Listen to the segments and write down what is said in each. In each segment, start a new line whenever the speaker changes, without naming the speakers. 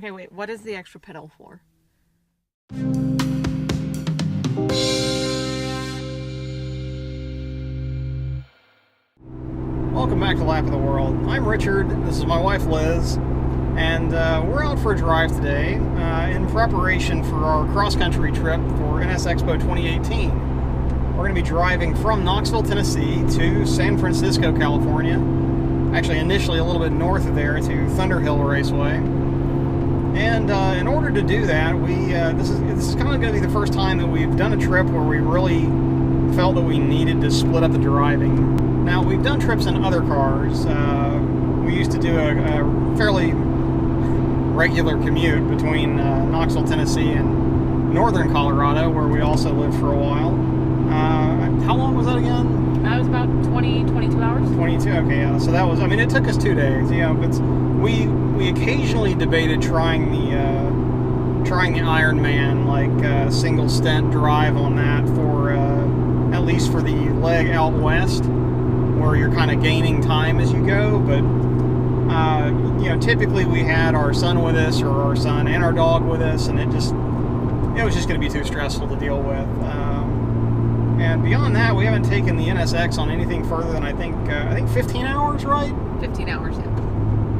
Okay, wait, what is the extra pedal for?
Welcome back to Lap of the World. I'm Richard, this is my wife Liz, and we're out for a drive today in preparation for our cross-country trip for NSXPO 2018. We're going to be driving from Knoxville, Tennessee to San Francisco, California. Actually, initially a little bit north of there to Thunderhill Raceway. And in order to do that, this is kind of going to be the first time that we've done a trip where we really felt that we needed to split up the driving. Now, we've done trips in other cars. We used to do a fairly regular commute between Knoxville, Tennessee and northern Colorado, where we also lived for a while. How long was that again?
That was about 22 hours.
22, okay, yeah. So that was, I mean, it took us 2 days, you know, but we occasionally debated trying the Ironman, like single stent drive on that for, at least for the leg out west, where you're kind of gaining time as you go, but, you know, typically we had our son with us, or our son and our dog with us, and it was just going to be too stressful to deal with. And beyond that, we haven't taken the NSX on anything further than I think 15 hours, right?
15 hours, yeah.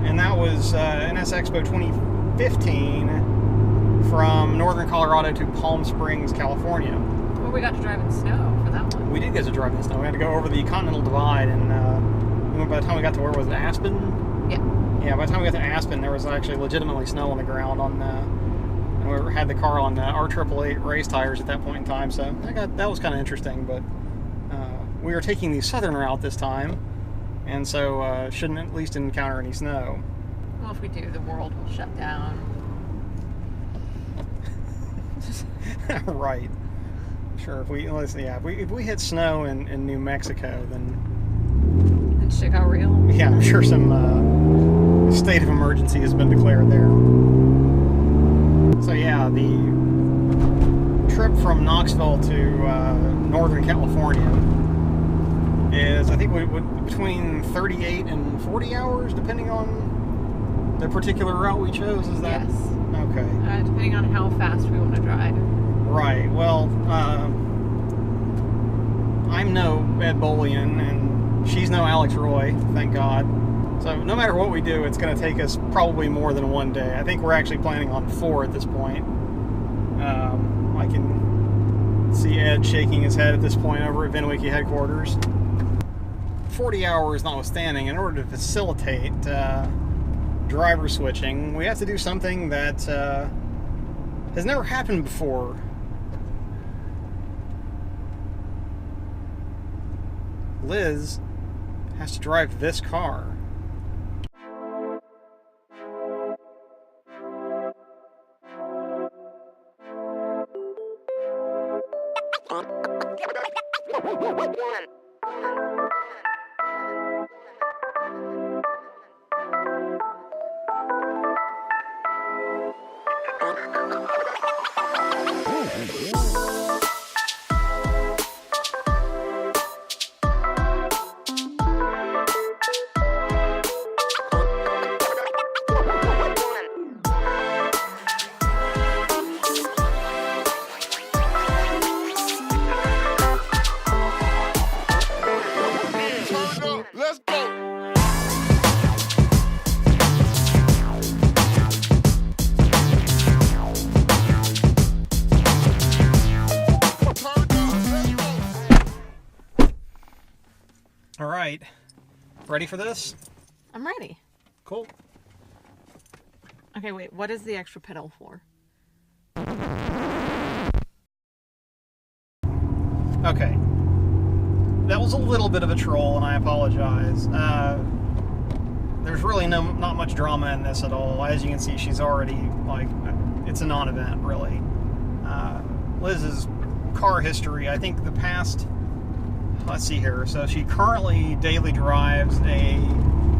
And that was NSXPO 2015 from northern Colorado to Palm Springs, California.
Well, we got to drive in snow for that one.
We did get to drive in snow. We had to go over the Continental Divide, and by the time we got to where was it, Aspen?
Yeah.
Yeah, by the time we got to Aspen, there was actually legitimately snow on the ground and we had the car on our 888 race tires at that point in time, so that was kind of interesting. But we were taking the southern route this time, and so shouldn't at least encounter any snow.
Well, if we do, the world will shut down.
Right. Sure. If we hit snow in New Mexico, then
And Chicago Real.
yeah, I'm sure some state of emergency has been declared there. So yeah, the trip from Knoxville to northern California is, I think, between 38 and 40 hours, depending on the particular route we chose. Is that?
Yes.
Okay.
Depending on how fast we want to drive.
Right. Well, I'm no Ed Bolian, and she's no Alex Roy, thank God. So no matter what we do, it's going to take us probably more than one day. I think we're actually planning on 4 at this point. I can see Ed shaking his head at this point over at VinWiki headquarters. 40 hours notwithstanding, in order to facilitate driver switching, we have to do something that has never happened before. Liz has to drive this car. All right, ready for this?
I'm ready.
Cool.
Okay, wait, what is the extra pedal for?
Okay. That was a little bit of a troll, and I apologize. There's really not much drama in this at all. As you can see, she's already, like, it's a non-event, really. Liz's car history, I think the past... Let's see here. So she currently daily drives a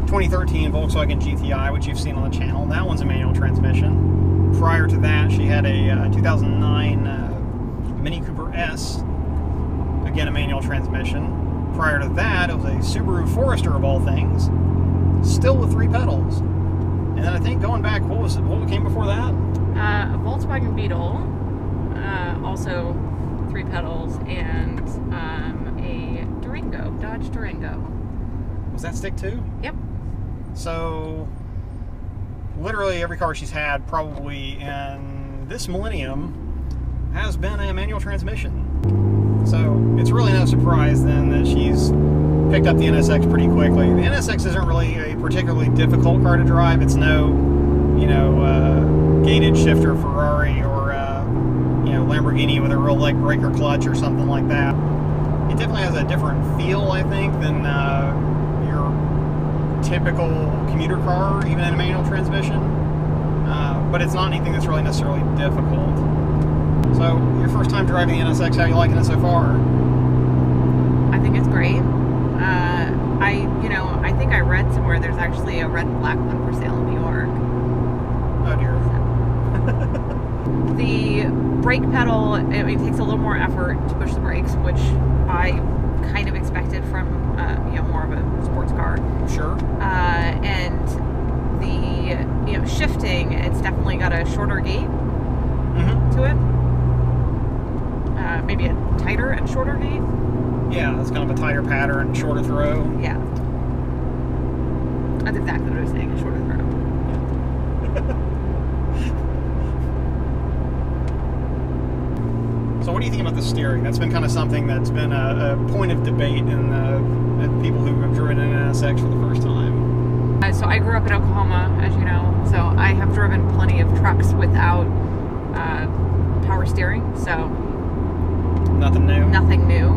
2013 Volkswagen GTI, which you've seen on the channel. That one's a manual transmission. Prior to that, she had a 2009 Mini Cooper S, again a manual transmission. Prior to that, it was a Subaru Forester of all things, still with 3 pedals. And then I think going back, what came before that?
A Volkswagen Beetle, also 3 pedals, and a Durango, Dodge Durango.
Was that stick too?
Yep.
So, literally every car she's had probably in this millennium has been a manual transmission. So, it's really no surprise then that she's picked up the NSX pretty quickly. The NSX isn't really a particularly difficult car to drive. It's no, gated shifter Ferrari or, Lamborghini with a real leg breaker clutch or something like that. It definitely has a different feel, I think, than your typical commuter car, even in a manual transmission. But it's not anything that's really necessarily difficult. So, your first time driving the NSX, how are you liking it so far?
I think it's great. I think I read somewhere there's actually a red and black one for sale in New York.
Oh dear.
The brake pedal, it takes a little more effort to push the brakes, which I kind of expected from, more of a sports car.
Sure.
And the, shifting, it's definitely got a shorter gait to it. Maybe a tighter and shorter gait.
Yeah, it's kind of a tighter pattern, shorter throw.
Yeah. That's exactly what I was saying, a shorter throw.
So what do you think about the steering? That's been kind of something that's been a point of debate in people who have driven an NSX for the first time.
So I grew up in Oklahoma, as you know, so I have driven plenty of trucks without power steering, so...
Nothing new?
Nothing new.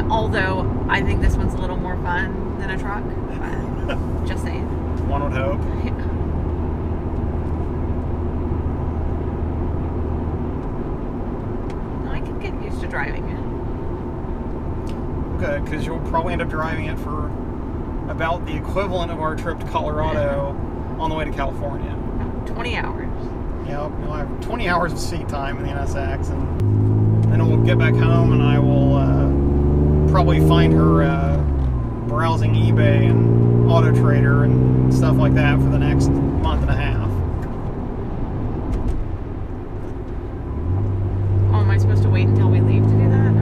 Although, I think this one's a little more fun than a truck. Just saying.
One would hope.
Yeah. I can get used to driving it.
Good, because you'll probably end up driving it for about the equivalent of our trip to Colorado on the way to California.
20 hours.
Yep, you'll have 20 hours of seat time in the NSX, and then we'll get back home and I will probably find her browsing eBay and Auto Trader and stuff like that for the next month and a half.
Oh, am I supposed to wait until we leave to do that?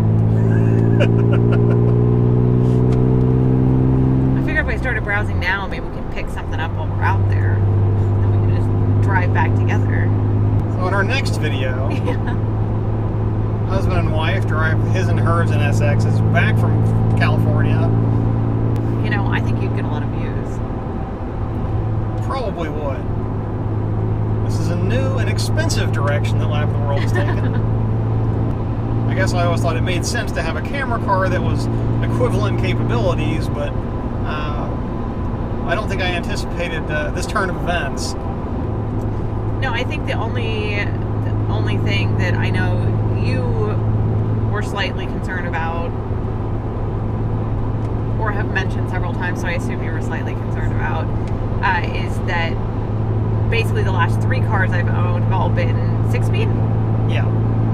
I figure if I started browsing now, maybe we can pick something up while we're out there. Then we can just drive back together.
So in our next video,
Yeah.
husband and wife drive his and hers NSXs back from California.
I think you'd get a lot of views.
Probably would. This is a new and expensive direction that Lap of the World has taken. I guess I always thought it made sense to have a camera car that was equivalent capabilities, but I don't think I anticipated this turn of events.
No, I think the only thing that I know you were slightly concerned about, or have mentioned several times, so I assume you were slightly concerned about, is that basically the last 3 cars I've owned have all been 6-speed.
Yeah.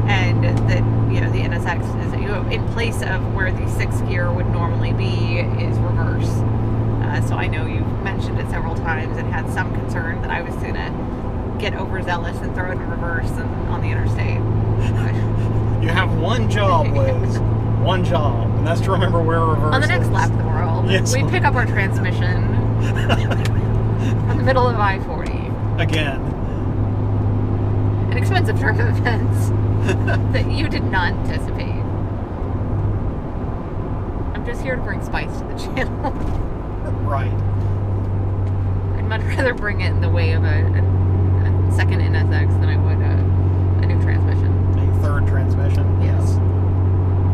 And that, the NSX is, in place of where the 6th gear would normally be, is reverse. So I know you've mentioned it several times and had some concern that I was going to get overzealous and throw it in reverse and on the interstate.
You have one job, Liz. One job, and that's to remember where reverse
On the next
is.
lap of the world,
Yes.
we pick up our transmission in the middle of I-40.
Again.
An expensive turn of events that you did not anticipate. I'm just here to bring spice to the channel.
Right.
I'd much rather bring it in the way of a second NSX than I would a new transmission.
A third transmission.
Yes.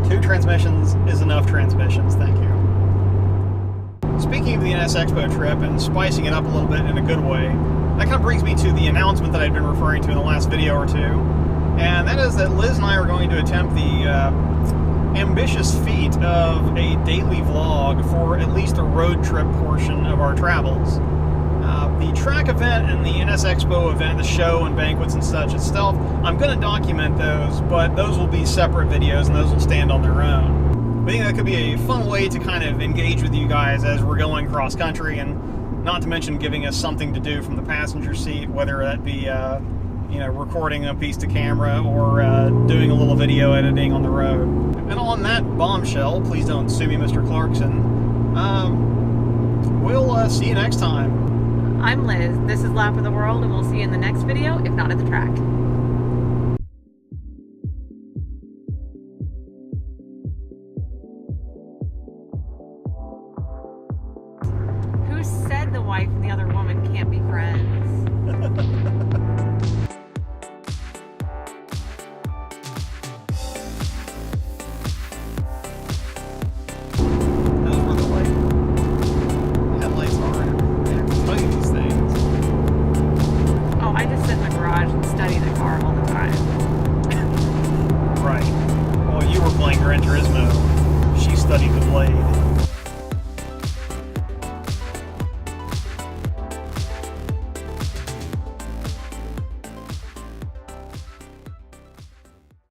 2 transmissions is enough transmissions, thank you. Speaking of the NSXPO trip and spicing it up a little bit in a good way, that kind of brings me to the announcement that I'd been referring to in the last video or two, and that is that Liz and I are going to attempt the ambitious feat of a daily vlog for at least a road trip portion of our travels. The track event and the NSXPO event, the show and banquets and such itself, I'm going to document those, but those will be separate videos and those will stand on their own. I think that could be a fun way to kind of engage with you guys as we're going cross country and Not to mention giving us something to do from the passenger seat, whether that be recording a piece to camera or doing a little video editing on the road. And on that bombshell, please don't sue me, Mr. Clarkson. We'll see you next time.
I'm Liz. This is Lap of the World, and we'll see you in the next video, if not at the track. Who said the wife and the other woman can't be friends? I just sit in the garage and study the car all the time.
Right. Well, you were playing Gran Turismo. She studied the blade.